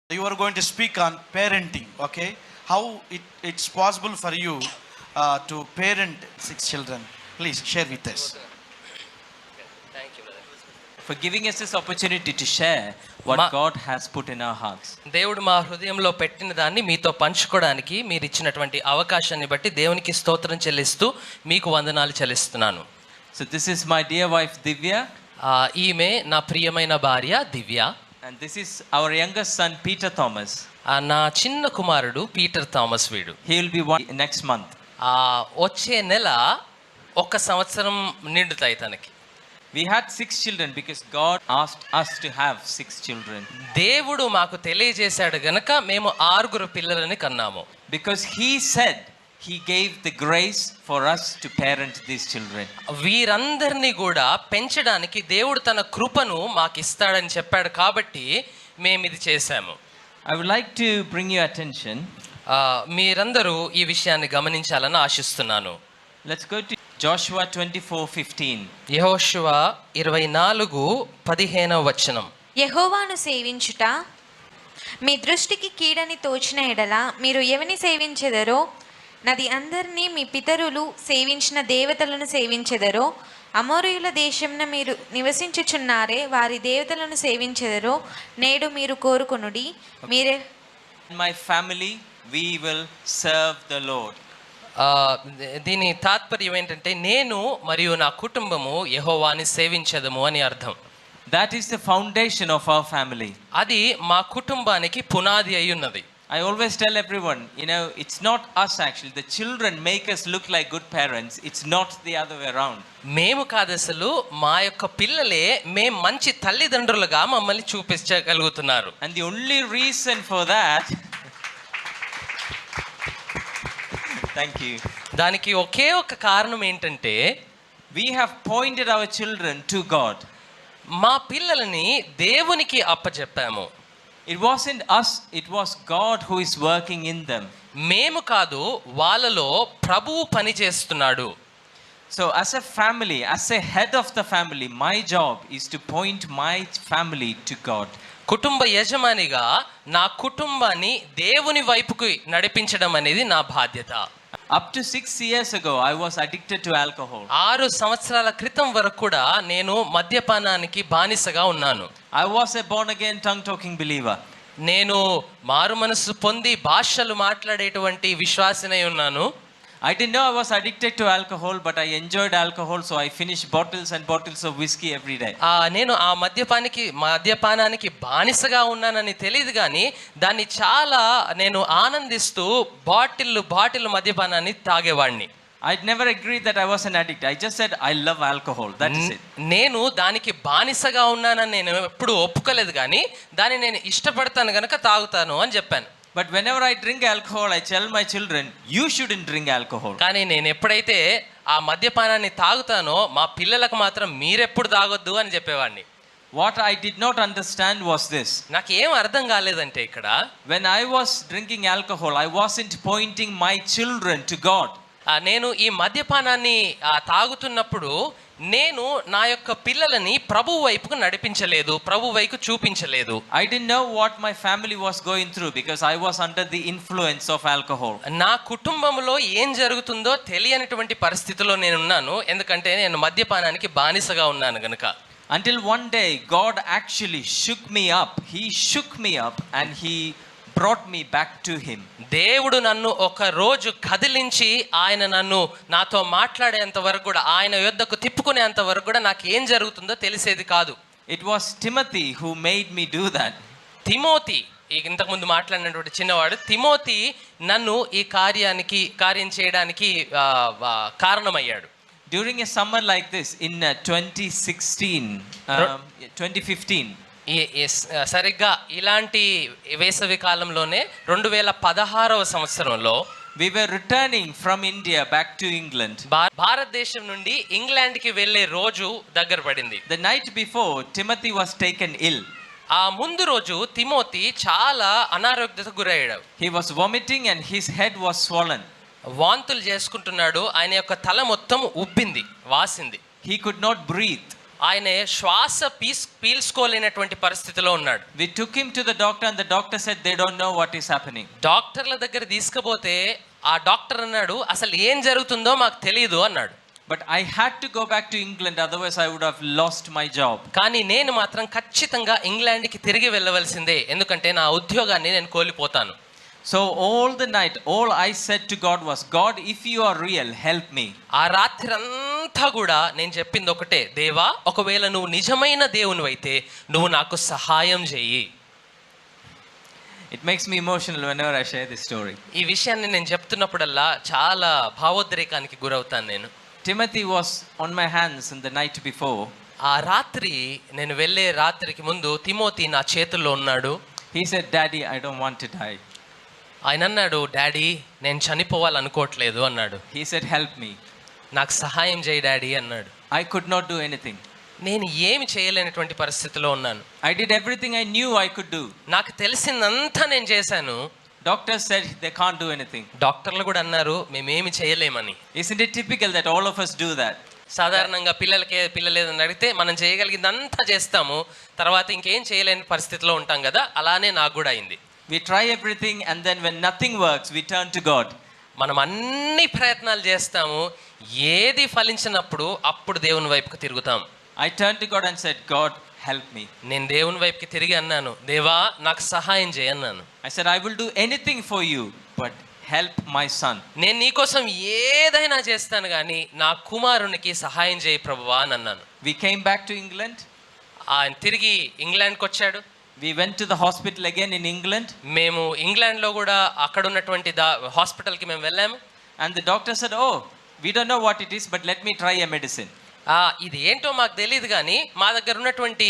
You are going to speak on parenting, okay? How it's possible for you to parent 6 children. Please share with us. Thank you, brother. For giving us this opportunity to share what God has put in our hearts. దేవుడు మా హృదయంలో పెట్టిన దాన్ని మీతో పంచుకోవడానికి మీరు ఇచ్చినటువంటి అవకాశాన్ని బట్టి దేవునికి స్తోత్రం చెల్లిస్తూ మీకు వందనాలు చెల్లిస్తున్నాను. So this is my dear wife Divya. ఈమె నా ప్రియమైన భార్య దివ్య. And this is our youngest son Peter Thomas. నా చిన్న కుమారుడు పీటర్ థామస్ వీడు. He will be one next month. వచ్చే నెల 1 సంవత్సరం నిండుతాయి తనకి. We had 6 children because God asked us to have 6 children. దేవుడు మాకు తెలియజేశాడు గనక మేము 6 పిల్లలని కన్నాము. Because he said he gave the grace for us to parent these children. వీరందరినీ కూడా పెంచడానికి దేవుడు తన కృపను మాకు ఇస్తాడని చెప్పాడు కాబట్టి మేము ఇది చేశాము. I would like to bring your attention. మీరందరూ ఈ విషయాన్ని గమనించాలని ఆశిస్తున్నాను. Let's go to Joshua 24:15. యెహోషువ 24:15 వచనం. యెహోవాను సేవించుట మీ దృష్టికి కీడని తోచిన ఎడల మీరు ఎవని సేవించెదరో, నది అందరినీ మీ పితరులు సేవించిన దేవతలను సేవించెదరో, అమోరీయుల దేశంన మీరు నివసించుచున్నారే వారి దేవతలను సేవించెదరో నేడు మీరు కోరుకొనుడి. మీరే My family we will serve the Lord. దీని తాత్పర్యం ఏంటంటే నేను మరియు నా కుటుంబము యెహోవాని సేవించదము అని అర్థం. That is the foundation of our family. అది మా కుటుంబానికి పునాది అయి ఉన్నది. I always tell everyone, it's not us actually. The children make us look like good parents. It's not the other way around. మేము కాదు, అసలు మా యొక్క పిల్లలే మేము మంచి తల్లిదండ్రులుగా మమ్మల్ని చూపించగలుగుతున్నారు. And the only reason for that thank you. దానికి ఒకే ఒక కారణం ఏంటంటే we have pointed our children to God. మా పిల్లలని దేవునికి అప్పచెప్పాము. It wasn't us, it was God who is working in them. మేము కాదు, వాళ్ళలో ప్రభువు పని చేస్తున్నాడు. So as a family, as a head of the family, my job is to point my family to God. కుటుంబ యజమానిగా నా కుటుంబాన్ని దేవుని వైపుకి నడిపించడం అనేది నా బాధ్యత. Up to 6 years ago, I was addicted to alcohol. 6 సంవత్సరాల క్రితం వరకు కూడా నేను మద్యపానానికి బానిసగా ఉన్నాను. I was a born again tongue talking believer. నేను మారు మనసు పొంది భాషలు మాట్లాడేటువంటి విశ్వాసినై ఉన్నాను. I didn't know I was addicted to alcohol, but I enjoyed alcohol, so I finished bottles and bottles of whiskey every day. నేను ఆ మద్యపానానికి బానిసగా ఉన్నానని తెలియదు, కానీ దాన్ని చాలా నేను ఆనందిస్తూ bottle మద్యపానాన్ని తాగేవాడిని. I'd never agreed that I was an addict. I just said I love alcohol. That is it. నేను దానికి బానిసగా ఉన్నానని నేను ఎప్పుడు ఒప్పుకోలేదు, కానీ దాన్ని నేను ఇష్టపడతాను గనక తాగుతాను అని చెప్పాను. But whenever I drink alcohol, I tell my children, you shouldn't drink alcohol. కానీ నేను ఎప్పుడైతే ఆ మద్యపానాన్ని తాగుతానో మా పిల్లలకు మాత్రం మీరెప్పుడు తాగొద్దు అని చెప్పేవాడిని. What I did not understand was this. నాకు ఏం అర్థం కాలేదంటే ఇక్కడ When I was drinking alcohol, I wasn't pointing my children to God. నేను ఈ మద్యపానాన్ని తాగుతున్నప్పుడు నేను నా యొక్క పిల్లలని ప్రభు వైపుకు నడిపించలేదు, ప్రభు వైపు చూపించలేదు. I didn't know what my family was going through because I was under the influence of alcohol. నా కుటుంబంలో ఏం జరుగుతుందో తెలియనటువంటి పరిస్థితిలో నేను ఉన్నాను, ఎందుకంటే నేను మద్యపానానికి బానిసగా ఉన్నాను గనుక. Until one day God actually shook me up. He shook me up and he brought me back to him. దేవుడు నన్ను ఒక రోజు కదిలించి ఆయన నన్ను నాతో మాట్లాడేంత వరకు కూడా, ఆయన యొద్దకు తిప్పుకునేంత వరకు కూడా నాకు ఏం జరుగుతుందో తెలిసేది కాదు. It was Timothy who made me do that. Timothy, ఇంతకుముందు మాట్లాడినటువంటి చిన్నవాడు తిమోతి నన్ను ఈ కార్యం చేయడానికి కారణమయ్యాడు. During a summer like this in 2015 సరిగ్గా ఇలాంటి వేసవి కాలంలోనే 2016వ సంవత్సరంలో we were returning from India back to England. భారతదేశం నుండి ఇంగ్లాండ్కి వెళ్ళే రోజు దగ్గర పడింది. The night before, Timothy was taken ill. ఆ ముందు రోజు తిమోతి చాలా అనారోగ్యతకు గురయ్యాడు. He was vomiting and his head was swollen. వాంతులు చేసుకుంటున్నాడు, ఆయన యొక్క తల మొత్తం ఉబ్బింది, వాసింది. He could not breathe. ఆయన శ్వాస పీల్చుకోలేనటువంటి పరిస్థితిలో ఉన్నాడు. We took him to the doctor and the doctor said they don't know what is happening. డాక్టర్ల దగ్గర తీసుకుపోతే ఆ డాక్టర్ అన్నాడు అసలు ఏం జరుగుతుందో మాకు తెలియదు అన్నాడు. But I had to go back to England, otherwise I would have lost my job. కానీ నేను మాత్రం ఖచ్చితంగా ఇంగ్లాండ్కి తిరిగి వెళ్ళవలసిందే, ఎందుకంటే నా ఉద్యోగాన్ని నేను కోల్పోతాను. So all the night, all I said to God was, God, if you are real, help me. ఆ రాత్రి అంతా కూడా నేను చెప్పింది ఒకటే, దేవా ఒకవేళ నువ్వు నిజమైన దేవునివైతే నువ్వు నాకు సహాయం చెయ్యి. It makes me emotional whenever I share this story. ఈ విషయాన్ని నేను చెప్తున్నప్పుడల్లా చాలా భావోద్రేకానికి గురవుతాను నేను. Timothy was on my hands in the night before. ఆ రాత్రి నేను వెళ్ళే రాత్రికి ముందు తిమోతి నా చేతుల్లో ఉన్నాడు. He said, Daddy, I don't want to die. ఆయన అన్నాడు, డాడీ నేను చనిపోవాలనుకోవట్లేదు అన్నాడు. He said, help me. నాకు సహాయం చేయి డాడీ అన్నాడు. I could not do anything. నేను ఏమి చేయలేనటువంటి పరిస్థితిలో ఉన్నాను. I did everything I knew I could do. నాకు తెలిసిందంతా నేను చేశాను. Doctors said they can't do anything. డాక్టర్లు కూడా అన్నారు మేమేమి చేయలేమని. Isn't it typical that all of us do that? సాధారణంగా పిల్లలు ఏదైనా అడిగితే మనం చేయగలిగిందంతా చేస్తాము, తర్వాత ఇంకేం చేయలేని పరిస్థితిలో ఉంటాం కదా, అలానే నాకు కూడా అయింది. We try everything and then when nothing works, we turn to God. మనం అన్ని ప్రయత్నాలు చేస్తాము, ఏది ఫలించినప్పుడు అప్పుడు దేవుని వైపుకి తిరుగుతాం. I turned to God and said, God, help me. నేను దేవుని వైపుకి తిరిగి అన్నాను, దేవా నాకు సహాయం చేయి అన్నాను. I said, I will do anything for you, but help my son. నేను నీకోసం ఏదైనా చేస్తాను కానీ నా కుమారునికి సహాయం చేయి ప్రభువా అని అన్నాను. We came back to England. ఆయన తిరిగి ఇంగ్లాండ్కి వచ్చాడు. We went to the hospital again in England. మేము ఇంగ్లాండ్లో కూడా అక్కడ ఉన్నటువంటి హాస్పిటల్కి మేము వెళ్ళాము. And the doctor said, oh, we don't know what it is, but let me try a medicine. ఇది ఏంటో మాకు తెలియదు కానీ మా దగ్గర ఉన్నటువంటి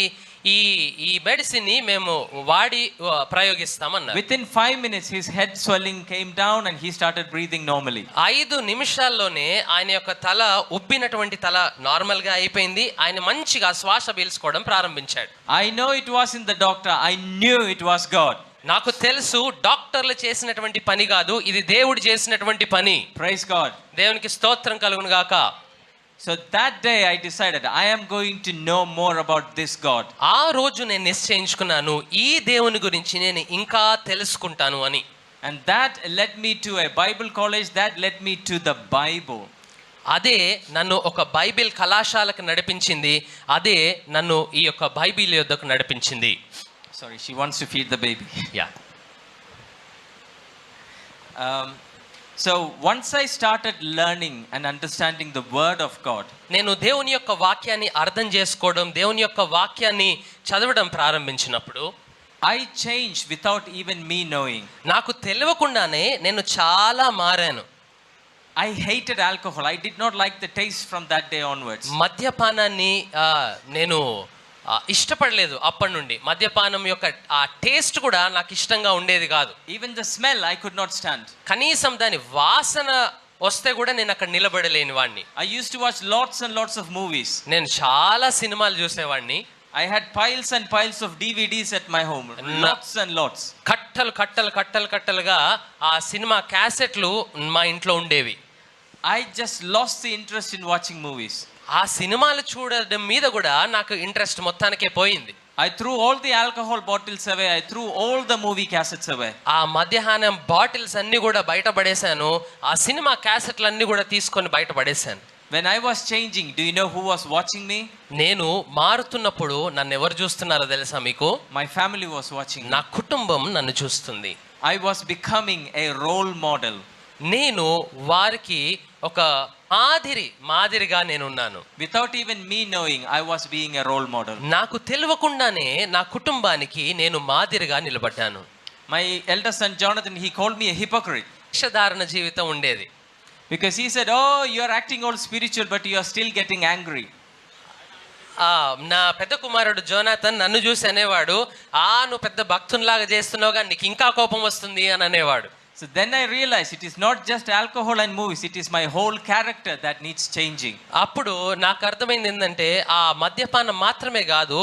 ఈ మెడిసిన్ని మేము వాడి ప్రయోగిస్తామన్నారు. Within 5 minutes his head swelling came down and he started breathing normally. 5 నిమిషాల్లోనే ఆయన యొక్క తల ఉబ్బినటువంటి తల నార్మల్ గా అయిపోయింది. ఆయన మంచిగా శ్వాస పీల్చుకోవడం ప్రారంభించాడు. I know it was in the doctor. I knew it was God. నాకు తెలుసు డాక్టర్లు చేసినటువంటి పని కాదు, ఇది దేవుడు చేసినటువంటి పని. Praise God. దేవునికి స్తోత్రం కలుగును గాక. So that day I decided I am going to know more about this God. ఆ రోజు నేను నిశ్చయించుకున్నాను ఈ దేవుని గురించి నేను ఇంకా తెలుసుకుంటాను అని. And that led me to a Bible college, that led me to the Bible. అదే నన్ను ఒక బైబిల్ కళాశాలకు నడిపించింది, అదే నన్ను ఈ యొక్క బైబిల్ యొద్దకు నడిపించింది. Sorry, she wants to feed the baby. Yeah. So once I started learning and understanding the word of God, నేను దేవుని యొక్క వాక్యాన్ని అర్థం చేసుకోవడం, దేవుని యొక్క వాక్యాన్ని చదవడం ప్రారంభించినప్పుడు I changed without even me knowing. నాకు తెలియకుండానే నేను చాలా మారాను. I hated alcohol. I did not like the taste from that day onwards. మద్యపానాన్ని నేను ఇష్టపడలేదు. అప్పటి నుండి మద్యపానం యొక్క ఆ టేస్ట్ కూడా నాకు ఇష్టంగా ఉండేది కాదు. Even the smell I could not stand. కనీసం దాని వాసన వస్తే కూడా నేను అక్కడ నిలబడలేని వాడిని. I used to watch lots and lots of movies. నేను చాలా సినిమాలు చూసేవాడిని. I had piles and piles of DVDs at my home. Lots and lots. కట్టలుగా ఆ సినిమా క్యాసెట్లు మా ఇంట్లో ఉండేవి. I just lost the interest in watching movies. ఆ సినిమాలు చూడడం మీద కూడా నాకు ఇంట్రెస్ట్ మొత్తానికే పోయింది. I threw all the alcohol bottles away. I threw all the movie cassettes away. ఆ మద్యపానం బాటిల్స్ అన్ని కూడా బయట పడేశాను. ఆ సినిమా క్యాసెట్లు అన్ని కూడా తీసుకొని బయట పడేశాను. When I was changing, do you know who was watching me? నేను మారుతున్నప్పుడు నన్ను ఎవరు చూస్తున్నారో తెలుసా మీకు? My family was watching me. నా కుటుంబం నన్ను చూస్తుంది. I was becoming a role model. నేను వారికి ఒక మాదిరిగా నేనున్నాను. Without even me knowing, I was being a role model. నాకు తెలియకుండానే నా కుటుంబానికి నేను మాదిరిగా నిలబడ్డాను. My elder son Jonathan, he called me a hypocrite. సాధారణ జీవితం ఉండేది. Because he said, oh, you are acting all spiritual but you are still getting angry. నా పెద్ద కుమారుడు జోనాథన్ నన్ను చూసి అనేవాడు, నువ్వు పెద్ద భక్తునిలాగా చేస్తున్నావుగా, నీకు ఇంకా కోపం వస్తుంది అని అనేవాడు. So then I realized it is not just alcohol and movies, it is my whole character that needs changing. అప్పుడు నాకు అర్థమైంది ఏంటంటే ఆ మద్యపానం మాత్రమే కాదు,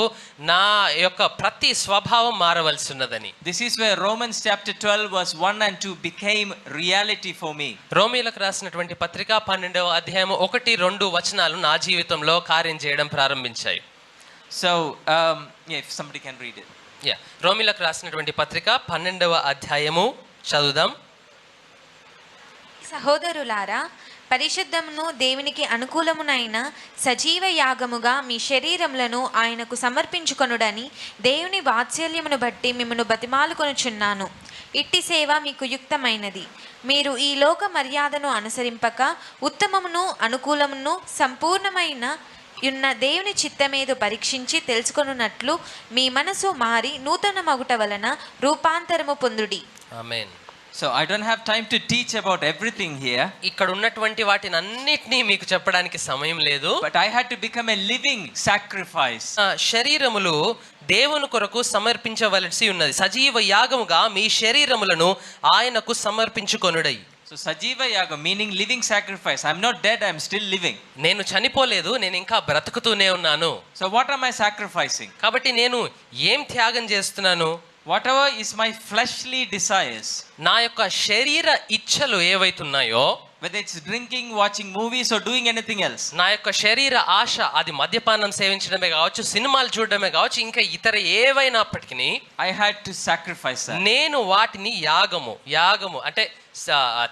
నా యొక్క ప్రతి స్వభావం మారవలసి ఉన్నదని. This is where Romans chapter 12 verse 1 and 2 became reality for me. రోమీయులకు రాసినటువంటి పత్రిక 12వ అధ్యాయం 1-2 వచనాలు నా జీవితంలో కార్యం చేయడం ప్రారంభించాయి. So, yeah, if somebody can read it. Yeah, రోమిలకు రాసినటువంటి పత్రిక 12వ అధ్యాయము చదువుదాం. సహోదరులారా, పరిశుద్ధమును దేవునికి అనుకూలమునైన సజీవ యాగముగా మీ శరీరములను ఆయనకు సమర్పించుకొనుడని దేవుని వాత్సల్యమును బట్టి మిమ్మను బతిమాలుకొనుచున్నాను. ఇట్టి సేవ మీకు యుక్తమైనది. మీరు ఈ లోక మర్యాదను అనుసరింపక ఉత్తమమును అనుకూలమును సంపూర్ణమైన ఉన్న దేవుని చిత్తమేదో పరీక్షించి తెలుసుకొనున్నట్లు మీ మనసు మారి నూతన మగుట వలన రూపాంతరము పొందుడి. ఆమేన్. So I don't have time to teach about everything here. ఇక్కడ ఉన్నటువంటి వాటిని అన్నిటినీ మీకు చెప్పడానికి సమయం లేదు. But I had to become a living sacrifice. శరీరములు దేవుని కొరకు సమర్పించవలసి ఉన్నది. సజీవ యాగముగా మీ శరీరములను ఆయనకు సమర్పించుకొనుడై. So Sajiva Yaga meaning living sacrifice. I'm not dead, I'm still living. నేను చనిపోలేదు, నేను ఇంకా బ్రతుకుతూనే ఉన్నాను. So what am I sacrificing? కాబట్టి నేను ఏం త్యాగం చేస్తున్నాను? Whatever is my fleshly desires. నా యొక్క శరీర ఇచ్ఛలు ఏవైతున్నాయో, whether it's drinking, watching movies or doing anything else. నా యొక్క శరీర ఆశ, అది మద్యపానం సేవించడమే కావచ్చు, సినిమాలు చూడడమే కావచ్చు, ఇంకా ఇతర ఏవైనప్పటికీ I had to sacrifice that. నేను వాటిని యాగము అంటే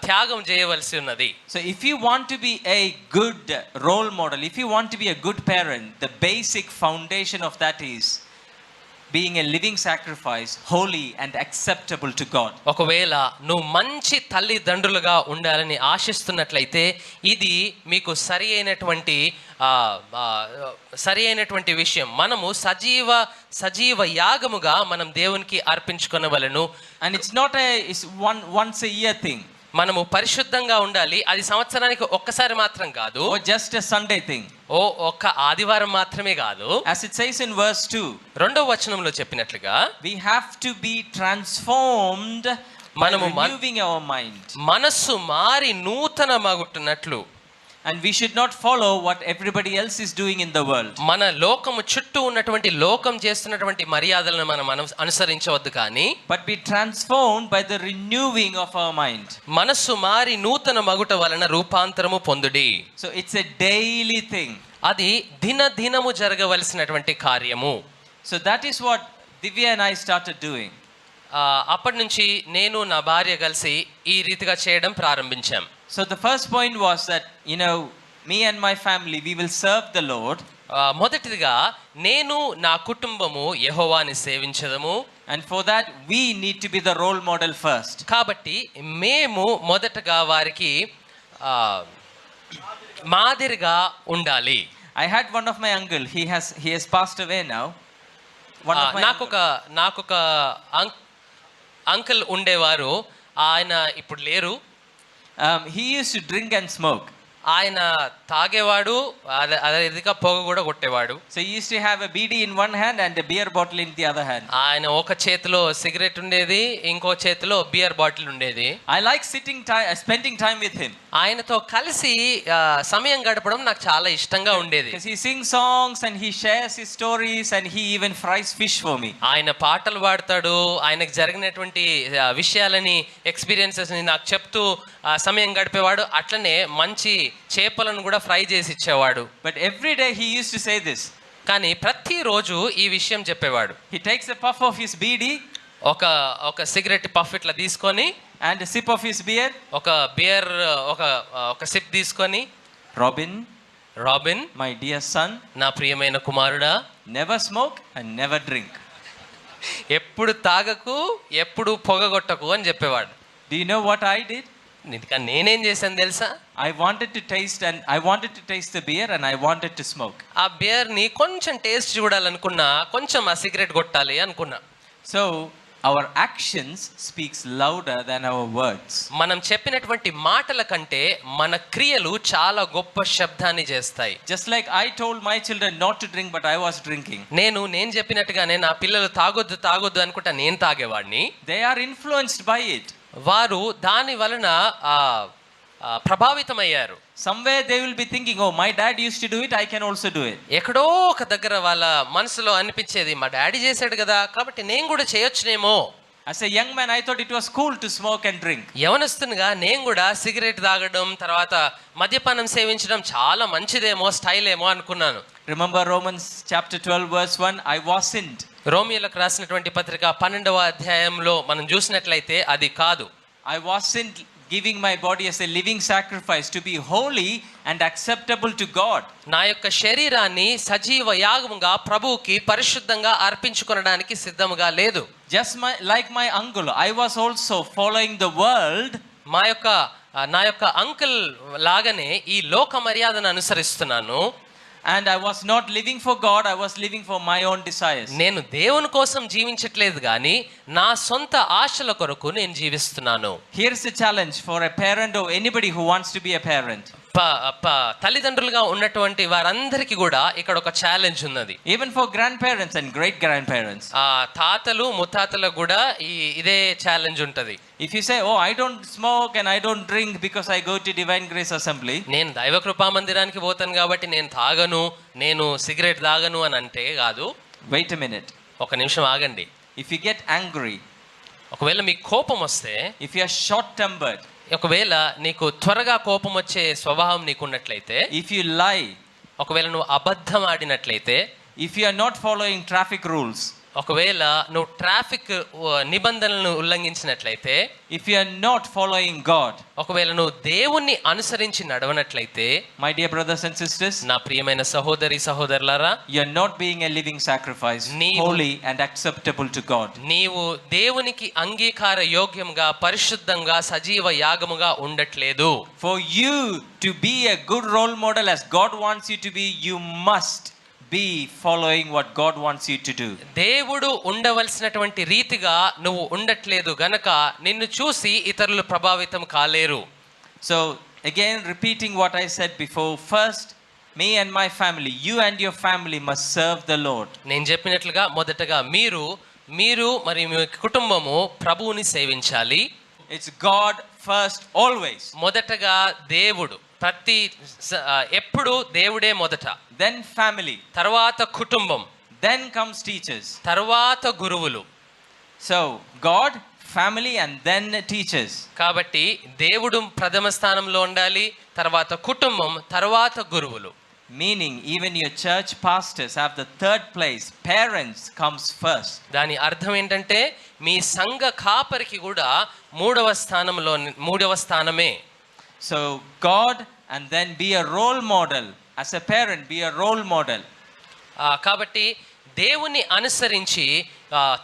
త్యాగం చేయవలసి ఉన్నది. So if you want to be a good role model, if you want to be a good parent, the basic foundation of that is being a living sacrifice, holy and acceptable to God. ఒకవేళ నువ్వు మంచి తల్లిదండ్రులుగా ఉండాలని ఆశిస్తున్నట్లయితే ఇది మీకు సరి అయినటువంటి విషయం. మనము సజీవ యాగముగా మనం దేవునికి అర్పించుకొనవలెను. And it's not it's once a year thing. మనము పరిశుద్ధంగా ఉండాలి. అది సంవత్సరానికి ఒక్కసారి మాత్రం కాదు, or just a Sunday thing. ఒక్క ఆదివారం మాత్రమే కాదు. As it says in verse 2, 2వ వచనంలో చెప్పినట్లుగా we have to be transformed by renewing our mind. మనస్సు మారి నూతన మగుటున్నట్లు. And we should not follow what everybody else is doing in the world. మన లోకము చుట్టూ ఉన్నటువంటి లోకం చేస్తున్నటువంటి మర్యాదలను మనం అనుసరించవద్దు, కానీ but be transformed by the renewing of our mind. మనస్సు మారి నూతన మగుట వలన రూపాంతరము పొందుడి. So it's a daily thing. అది దినదినము జరగవలసినటువంటి కార్యము. So that is what Divya and I started doing. అప్పటి నుంచి నేను నా భార్య కలిసి ఈ రీతిగా చేయడం ప్రారంభించాం. So the first point was that, me and my family, we will serve the Lord. మొదటిగా నేను నా కుటుంబము యెహోవాని సేవించదము. And for that we need to be the role model first. కాబట్టి మేము మొదటగా వారికి మాదిరిగా ఉండాలి. I had one of my uncle, he has passed away now. నాకొక అంకుల్ ఉండేవారు, ఆయన ఇప్పుడు లేరు. He used to drink and smoke. ఆయన తాగేవాడు, అదేవిధంగా పొగ కూడా కొట్టేవాడు. So he used to have a BD in one hand and a beer bottle in the other hand. ఆయన ఒక చేతిలో సిగరెట్ ఉండేది, ఇంకో చేతిలో బియర్ బాటిల్ ఉండేది. I like spending time with him. ఆయనతో కలిసి సమయం గడపడం నాకు చాలా ఇష్టంగా ఉండేది. Because he sings songs and he shares his stories and he even fries fish for me. ఆయన పాటలు పాడతాడు, ఆయనకు జరిగినటువంటి విషయాలని, ఎక్స్పీరియన్సెస్ ని నాకు చెప్తూ సమయం గడిపేవాడు. అట్లనే మంచి చేపలను కూడా ఫ్రై చేసి ఇచ్చేవాడు. But every day he used to say this. కానీ ప్రతిరోజు ఈ విషయం చెప్పేవాడు. He takes a puff of his BD, ఒక సిగరెట్ పఫ్ ఇట్లా తీసుకొని, and a sip of his beer, ఒక బియర్ ఒక సిప్ తీసుకొని, Robin, my dear son, నా ప్రియమైన కుమారుడా, never smoke and never drink. ఎప్పుడు తాగకు, ఎప్పుడు పొగగొట్టకు అని చెప్పేవాడు. Do you know what I did? నేనేం చేశాను తెలుసా? I wanted to taste the beer and I wanted to smoke. ఆ బియర్ ని కొంచెం టేస్ట్ చూడాలనుకున్నా, కొంచెం ఆ సిగరెట్ కొట్టాలి అనుకున్నా. So our actions speaks louder than our words. మనం చెప్పినటువంటి మాటల కంటే మన క్రియలు చాలా గొప్ప శబ్దాన్ని చేస్తాయి. Just like I told my children not to drink but I was drinking. నేను చెప్పినట్టుగానే నా పిల్లలు తాగొద్దు అనుకుంటా నేను తాగేవాడిని. They are influenced by it. వారు దాని వలన ప్రభావితమయ్యారు. Somewhere they will be thinking, oh, my dad used to do it, I can also do it. ఎక్కడో ఒక దగ్గర వాళ్ళ మనసులో అనిపించేది, మా డాడీ చేశాడు కదా కాబట్టి నేను కూడా చేయొచ్చునేమో. As a young man, I thought it was cool to smoke and drink. యవనస్తునిగా నేను కూడా సిగరెట్ తాగడం, తర్వాత మద్యపానం సేవించడం చాలా మంచిదేమో, స్టైల్ ఏమో అనుకున్నాను. Remember Romans chapter 12 verse 1, I wasn't. రోమియోలకు రాసినటువంటి పత్రిక 12వ అధ్యాయంలో మనం చూసినట్లయితే అది కాదు. I wasn't giving my body as a living sacrifice to be holy and acceptable to God. నా యొక్క శరీరాన్ని సజీవ యాగముగా ప్రభువుకి పరిశుద్ధంగా అర్పించుకొనడానికి సిద్ధముగా లేదు. Just like my uncle, I was also following the world. నా యొక్క అంకుల్ లాగానే ఈ లోక మర్యాదను అనుసరిస్తున్నాను. And I was not living for God, I was living for my own desires. నేను దేవుని కోసం జీవించట్లేదు కానీ నా సొంత ఆశల కొరకు నేను జీవిస్తున్నాను. Here is a challenge for a parent or anybody who wants to be a parent. తల్లిదండ్రులుగా ఉన్నటువంటి వారందరికీ కూడా ఇక్కడ ఒక ఛాలెంజ్ ఉన్నది. Even for grandparents and great grandparents. తాతలు ముత్తాతలకు కూడా ఇదే ఛాలెంజ్ ఉంటది. If you say, oh, I don't smoke and I don't drink because I go to Divine Grace Assembly. నేను దైవ కృపా మందిరానికి పోతాను కాబట్టి నేను తాగను, నేను సిగరెట్ తాగను అని అంటే కాదు. Wait a minute. ఒక నిమిషం ఆగండి. If you get angry, ఒకవేళ మీకు కోపం వస్తే, if you are short tempered, ఒకవేళ నీకు త్వరగా కోపం వచ్చే స్వభావం నీకున్నట్లయితే, if you lie, ఒకవేళ నువ్వు అబద్ధం ఆడినట్లయితే, if you are not following traffic rules, ఒకవేళ నువ్వు ట్రాఫిక్ నిబంధనలను ఉల్లంఘించినట్లయితే, if you are not following God, ఒకవేళ నువ్వు దేవుణ్ణి అనుసరించి నడవనట్లయితే, my dear brothers and sisters, నా ప్రియమైన సహోదరి సహోదరులారా, you are not being a living sacrifice, holy and acceptable to God. నీవు దేవునికి అంగీకార యోగ్యంగా పరిశుద్ధంగా సజీవ యాగముగా ఉండట్లేదు. For you to be a good role model as God wants you to be, you must be following what God wants you to do. దేవుడు ఉండవలసినటువంటి రీతిగా నువ్వు ఉండట్లేదు గనక నిన్ను చూసి ఇతరులు ప్రభావితం కాలేరు. So again repeating what I said before, first me and my family, you and your family must serve the Lord. నేను చెప్పినట్లుగా మొదటగా మీరు మరియు మీ కుటుంబము ప్రభువుని సేవించాలి. It's God first always. మొదటగా దేవుడు, ఎప్పుడు దేవుడే మొదట, then family, తర్వాత కుటుంబం, then comes teachers, తర్వాత గురువులు. so God, family and then teachers. కాబట్టి దేవుడు ప్రథమ స్థానంలో ఉండాలి, తర్వాత కుటుంబం, తర్వాత గురువులు. Meaning even your church pastors have the third place, parents comes first. దాని అర్థం ఏంటంటే మీ సంఘ కాపరికి కూడా మూడవ స్థానమే. So God and then be a role model. As a parent, be a role model. కాబట్టి దేవుని అనుసరించి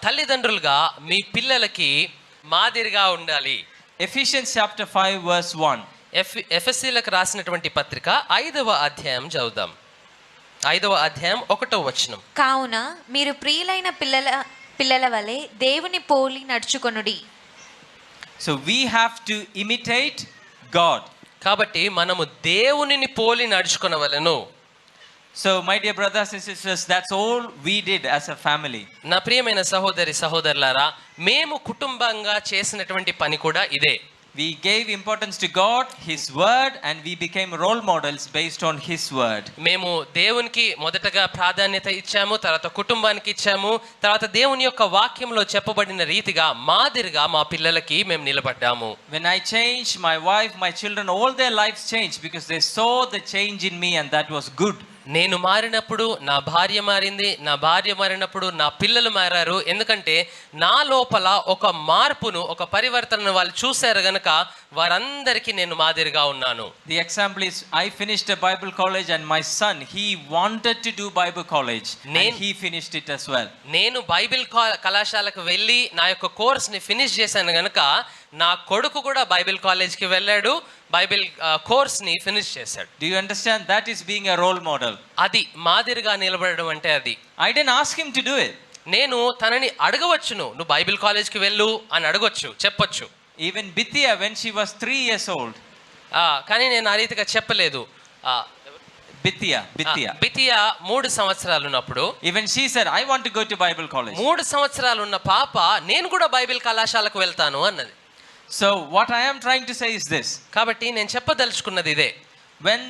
తల్లిదండ్రులుగా మీ పిల్లలకి మాదిరిగా ఉండాలి. Ephesians chapter 5 verse 1. ఎఫెసీయులకు రాసినటువంటి పత్రిక 5వ అధ్యాయం చదువుదాం. 5వ అధ్యాయం 1వ వచనం. కావున మీరు ప్రియులైన పిల్లల వలె దేవుని పోలి నడుచుకొనుడి. So we have to imitate God. కాబట్టి మనము దేవునిని పోలి నడుచుకొనవలెను. So my dear brothers and sisters, that's all we did as a family. నా ప్రియమైన సహోదరి సహోదరులారా, మేము కుటుంబంగా చేసినటువంటి పని కూడా ఇదే. We gave importance to God, His word, and we became role models based on His word. మేము దేవునికి మొదటగా ప్రాధాన్యత ఇచ్చాము, తర్వాత కుటుంబానికి ఇచ్చాము, తర్వాత దేవుని యొక్క వాక్యంలో చెప్పబడిన రీతిగా మాదిరిగా మా పిల్లలకి మేము నిలబడ్డాము. When I changed, my wife, my children, all their lives changed because they saw the change in me and that was good. నేను మారినప్పుడు నా భార్య మారింది, నా భార్య మారినప్పుడు నా పిల్లలు మారారు. ఎందుకంటే నా లోపల ఒక మార్పును, ఒక పరివర్తనను వాళ్ళు చూశారు గనక వారందరికీ నేను మాదిరిగా ఉన్నాను. The example is, I finished a Bible college and my son, he wanted to do Bible college and he finished it as well. నేను బైబిల్ కళాశాలకు వెళ్ళి నా యొక్క కోర్స్ని ఫినిష్ చేశాను గనక నా కొడుకు కూడా బైబిల్ కాలేజ్కి వెళ్ళాడు, బైబిల్ కోర్స్ని ఫినిష్ చేశాడు. Do you understand? That is being a role model. అది మాదిరిగా నిలబడడం అంటే అది. I didn't ask him to do it. నేను తనని అడగవచ్చును, నువ్వు బైబిల్ కాలేజ్కి వెళ్ళు అని అడగొచ్చు, చెప్పొచ్చు. Even Bithya, when she was 3 years old, కానీ నేను ఆ రీతిగా చెప్పలేదు. Bithya 3 సంవత్సరాలు ఉన్నప్పుడు even she said, I want to go to Bible college. 3 సంవత్సరాలు ఉన్న పాప నేను కూడా బైబిల్ కళాశాలకు వెళ్తాను అన్నది. So what I am trying to say is this. కాబట్టి నేను చెప్పదలుచుకున్నది ఇదే. When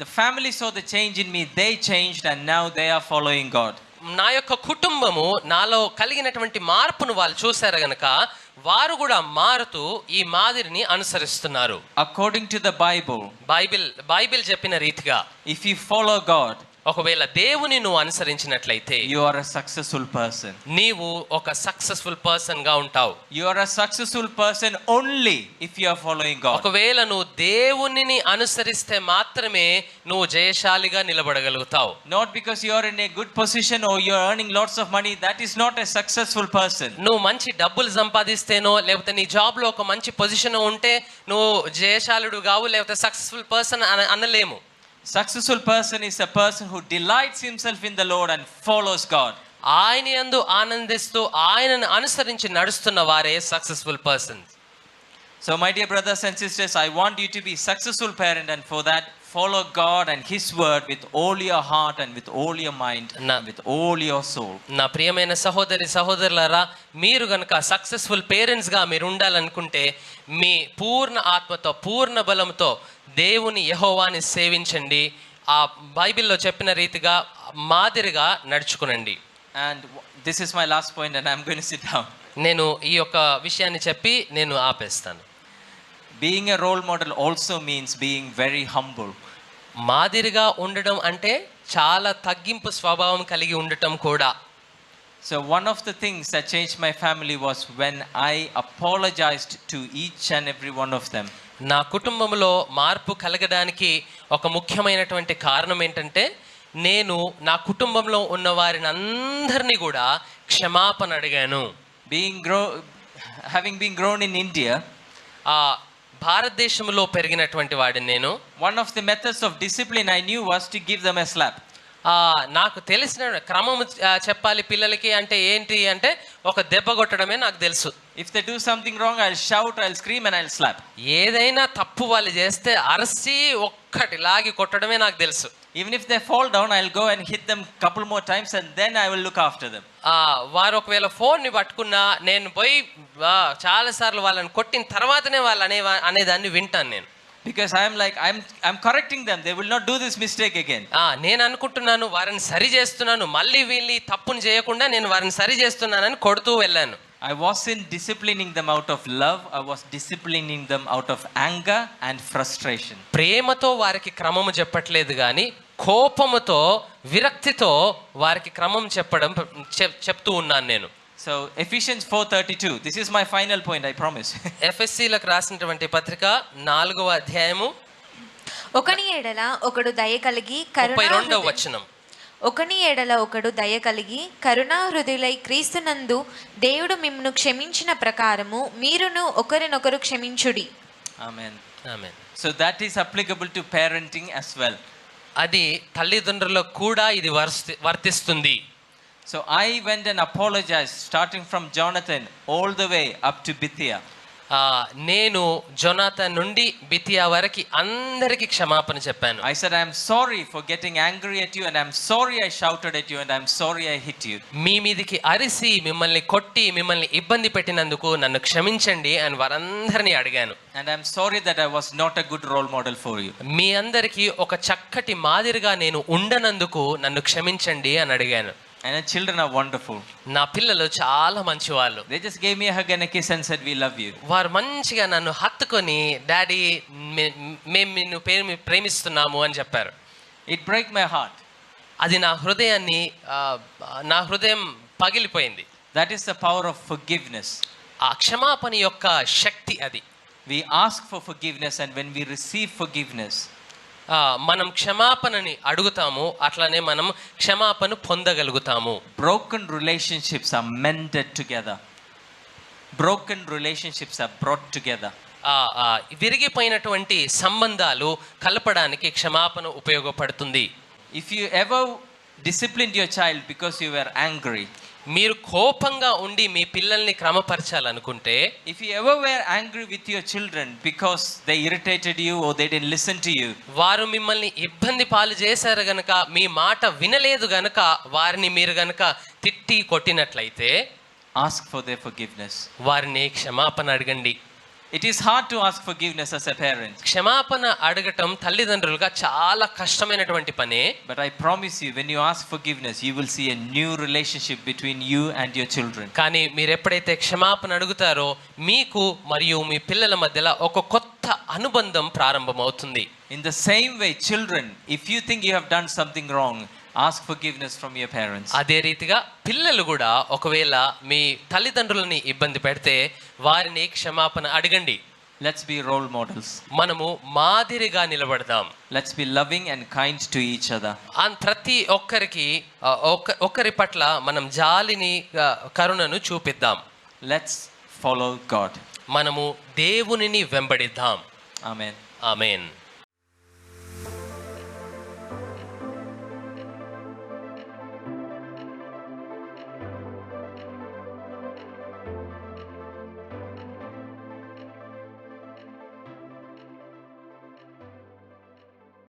the family saw the change in me, they changed and now they are following God. నా యొక్క కుటుంబము నాలో కలిగినటువంటి మార్పును వాళ్ళు చూశారు గనక వారు కూడా మారుతూ ఈ మాదిరిని అనుసరిస్తున్నారు. According to the Bible, Bible చెప్పిన రీతిగా if you follow God, ఒకవేళ దేవుని నువ్వు అనుసరించినట్లయితే you are a successful person. నీవు ఒక సక్సెస్ఫుల్ పర్సన్ గా ఉంటావు. You are a successful person only if you are following God. ఒకవేళ నువ్వు దేవునిని అనుసరిస్తే మాత్రమే నువ్వు జయశాలిగా నిలబడగలుగుతావు. Not because you are in a good position or you are earning lots of money, that is not a successful person. నువ్వు మంచి డబ్బులు సంపాదిస్తేనో లేకపోతే నీ జాబ్ లో ఒక మంచి పొజిషన్ ఉంటే నువ్వు జయశాలుడు కావు లేకపోతే సక్సెస్ఫుల్ పర్సన్ అనలేము. Successful person is a person who delights himself in the Lord and follows God. ఆయన యందు ఆనందిస్తూ ఆయనను అనుసరించి నడుస్తున్న వారే successful persons. So my dear brothers and sisters, I want you to be successful parent, and for that follow God and his word with all your heart and with all your mind and with all your soul. నా ప్రియమైన సహోదరి సహోదరులారా, మీరు గనుక successful parents గా మీరు ఉండాలనుకుంటే మీ పూర్ణ ఆత్మతో పూర్ణ బలంతో దేవుని యెహోవాని సేవించండి. ఆ బైబిల్లో చెప్పిన రీతిగా మాదిరిగా నడుచుకునండి. And this is my last point and I'm going to sit down. నేను ఈ యొక్క విషయాన్ని చెప్పి నేను ఆపేస్తాను. Being a role model also means being very humble. మాదిరిగా ఉండడం అంటే చాలా తగ్గింపు స్వభావం కలిగి ఉండటం కూడా. So one of the things that changed my family was when I apologized to each and every one of them. నా కుటుంబంలో మార్పు కలగడానికి ఒక ముఖ్యమైనటువంటి కారణం ఏంటంటే నేను నా కుటుంబంలో ఉన్న వారిని అందరినీ కూడా క్షమాపణ అడిగాను. Having been grown in India, భారతదేశంలో పెరిగినటువంటి వాడిని నేను. one of the methods of discipline I knew was to give them a slap. నాకు తెలిసిన క్రమం చెప్పాలి పిల్లలకి అంటే ఏంటి అంటే ఒక దెబ్బ కొట్టడమే నాకు తెలుసు. If they do something wrong, I'll shout, I'll scream and I'll slap. ఏదైనా తప్పు వాళ్ళు చేస్తే అరసి ఒక్కటి లాగి కొట్టడమే నాకు తెలుసు. Even if they fall down, I'll go and hit them couple more times and then I will look after them. వారు ఒకవేళ ఫోన్ని పట్టుకున్నా నేను పోయి చాలాసార్లు వాళ్ళని కొట్టిన తర్వాతనే వాళ్ళు అనేదాన్ని వింటాను నేను. Because I'm correcting them, they will not do this mistake again. నేను అనుకుంటున్నాను వారిని సరి చేస్తున్నాను, మళ్ళీ వీళ్ళు తప్పుని చేయకుండా నేను వారిని సరి చేస్తున్నానని కొడుతూ వెళ్ళాను. I wasn't disciplining them out of love, I was disciplining them out of anger and frustration. ప్రేమతో వారికి క్రమము చెప్పట్లేదు కానీ కోపముతో విరక్తితో వారికి క్రమం చెప్తూ ఉన్నాను నేను. So Ephesians 4:32, this is my final point, I promise. ఎఫెసీలకు రాసినటువంటి పత్రిక 4వ అధ్యాయము ఒకని ఎడల ఒకడు దయ కలిగి 32వ వచనం. ఒకని ఎడల ఒకడు దయ కలిగి కరుణా హృదయులై క్రీస్తునందు దేవుడు మిమ్మును క్షమించిన ప్రకారము మీరును ఒకరినొకరు క్షమించుడి. Amen. Amen. So that is applicable to parenting as well. అది తల్లిదండ్రులకు కూడా ఇది వర్తిస్తుంది. So I went and apologized, starting from Jonathan all the way up to Bithia. నేను జొనాథన్ నుండి బితియా వరకు అందరికి క్షమాపణ చెప్పాను. I said, I am sorry for getting angry at you, and I am sorry I shouted at you, and I am sorry I hit you. మీ మీదికి అరిసి మిమ్మల్ని కొట్టి మిమ్మల్ని ఇబ్బంది పెట్టినందుకు నన్ను క్షమించండి అని వారందరినీ అడిగాను. And I am sorry that I was not a good role model for you. మీ అందరికీ ఒక చక్కటి మాదిరిగా నేను ఉండనందుకు నన్ను క్షమించండి అని అడిగాను. And the children are wonderful. నా పిల్లలు చాలా మంచి వాళ్ళు. They just gave me a hug and a kiss and said, we love you. వారు మంచిగా నన్ను హత్తుకొని డాడీ మేము నిన్ను ప్రేమిస్తున్నాము అని చెప్పారు. It broke my heart. అది నా హృదయం పగిలిపోయింది. That is the power of forgiveness. ఆ క్షమాపణ యొక్క శక్తి అది. We ask for forgiveness, and when we receive forgiveness, మనం క్షమాపణని అడుగుతాము, అట్లానే మనం క్షమాపణ పొందగలుగుతాము. broken relationships are mended together. Broken relationships are brought together. విరిగిపోయినటువంటి సంబంధాలు కలపడానికి క్షమాపణ ఉపయోగపడుతుంది. If you ever disciplined your child because you were angry, మీరు కోపంగా ఉండి మీ పిల్లల్ని క్రమపరచాలనుకుంటే, if you ever were angry with your children because they irritated you or they didn't listen to you, వారు మిమ్మల్ని ఇబ్బంది పాలు చేశారు గనక మీ మాట వినలేదు గనక వారిని మీరు గనక తిట్టి కొట్టినట్లయితే ask for their forgiveness. వారిని క్షమాపణ అడగండి. It is hard to ask forgiveness as a parent. క్షమాపణ అడగటం తల్లిదండ్రులుగా చాలా కష్టమైనటువంటి పనే. But I promise you, when you ask forgiveness, you will see a new relationship between you and your children. కానీ మీరు ఎప్పుడైతే క్షమాపణ అడుగుతారో మీకు మరియు మీ పిల్లల మధ్యలో ఒక కొత్త కొత్త అనుబంధం ప్రారంభమవుతుంది. In the same way, children, if you think you have done something wrong, ask forgiveness from your parents. అదే రీతిగా పిల్లలు కూడా ఒకవేళ మీ తల్లిదండ్రులని ఇబ్బంది పెడితే వారిని క్షమాపణ అడగండి. Let's be role models. మనము మాదిరిగా నిలబడదాం. Let's be loving and kind to each other. ప్రతి ఒక్కరికి ఒక్కరి పట్ల మనం జాలిని కరుణను చూపిద్దాం. Let's follow God. మనము దేవునిని వెంబడిద్దాం. Amen. ఆమేన్.